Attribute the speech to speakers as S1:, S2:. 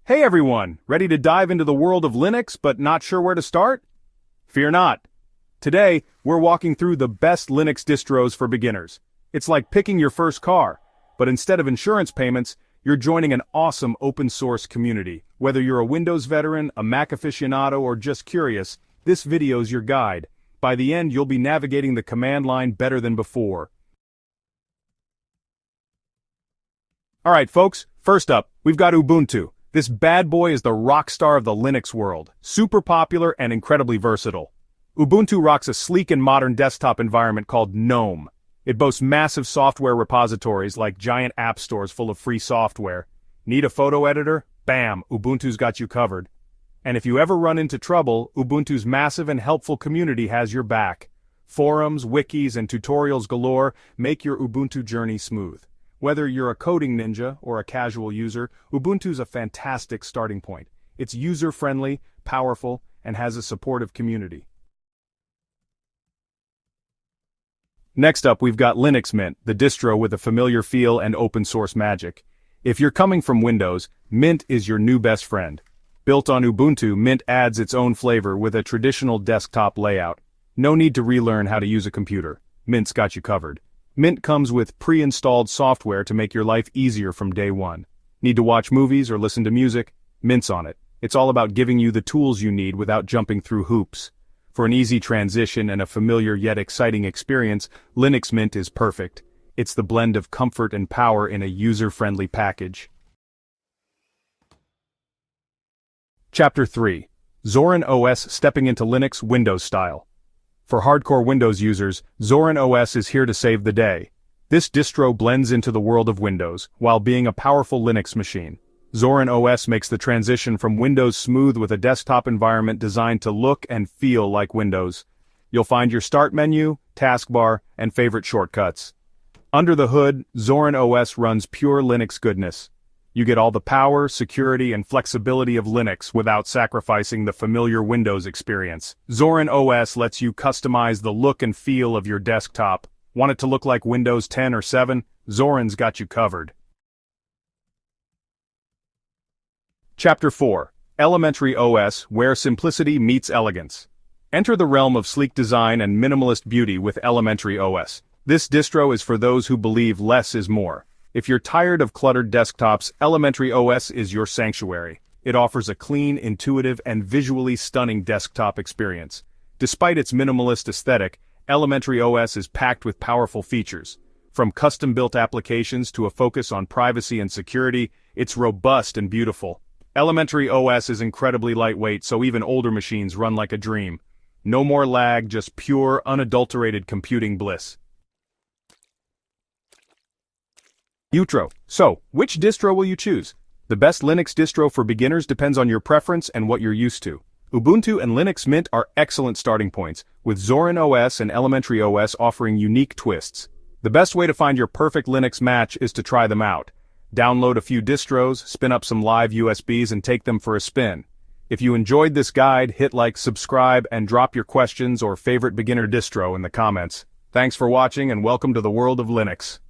S1: Hey everyone, ready to dive into the world of Linux but not sure where to start? Fear not. Today, we're walking through the best Linux distros for beginners. It's like picking your first car, but instead of insurance payments, you're joining an awesome open source community. Whether you're a Windows veteran, a Mac aficionado, or just curious, this video's your guide. By the end, you'll be navigating the command line better than before. Alright folks, first up, we've got Ubuntu. This bad boy is the rock star of the Linux world, super popular and incredibly versatile. Ubuntu rocks a sleek and modern desktop environment called GNOME. It boasts massive software repositories like giant app stores full of free software. Need a photo editor? Bam, Ubuntu's got you covered. And if you ever run into trouble, Ubuntu's massive and helpful community has your back. Forums, wikis, and tutorials galore make your Ubuntu journey smooth. Whether you're a coding ninja or a casual user, Ubuntu's a fantastic starting point. It's user-friendly, powerful, and has a supportive community. Next up, we've got Linux Mint, the distro with a familiar feel and open-source magic. If you're coming from Windows, Mint is your new best friend. Built on Ubuntu, Mint adds its own flavor with a traditional desktop layout. No need to relearn how to use a computer. Mint's got you covered. Mint comes with pre-installed software to make your life easier from day one. Need to watch movies or listen to music? Mint's on it. It's all about giving you the tools you need without jumping through hoops. For an easy transition and a familiar yet exciting experience, Linux Mint is perfect. It's the blend of comfort and power in a user-friendly package. Chapter 3. Zorin OS stepping into Linux Windows style. For hardcore Windows users, Zorin OS is here to save the day. This distro blends into the world of Windows, while being a powerful Linux machine. Zorin OS makes the transition from Windows smooth with a desktop environment designed to look and feel like Windows. You'll find your start menu, taskbar, and favorite shortcuts. Under the hood, Zorin OS runs pure Linux goodness. You get all the power, security, and flexibility of Linux without sacrificing the familiar Windows experience. Zorin OS lets you customize the look and feel of your desktop. Want it to look like Windows 10 or 7? Zorin's got you covered. Chapter 4. Elementary OS, where simplicity meets elegance. Enter the realm of sleek design and minimalist beauty with Elementary OS. This distro is for those who believe less is more. If you're tired of cluttered desktops, Elementary OS is your sanctuary. It offers a clean, intuitive, and visually stunning desktop experience. Despite its minimalist aesthetic, Elementary OS is packed with powerful features. From custom-built applications to a focus on privacy and security, it's robust and beautiful. Elementary OS is incredibly lightweight, so even older machines run like a dream. No more lag, just pure, unadulterated computing bliss. Outro. So, which distro will you choose? The best Linux distro for beginners depends on your preference and what you're used to. Ubuntu and Linux Mint are excellent starting points, with Zorin OS and Elementary OS offering unique twists. The best way to find your perfect Linux match is to try them out. Download a few distros, spin up some live USBs, and take them for a spin. If you enjoyed this guide, hit like, subscribe, and drop your questions or favorite beginner distro in the comments. Thanks for watching and welcome to the world of Linux.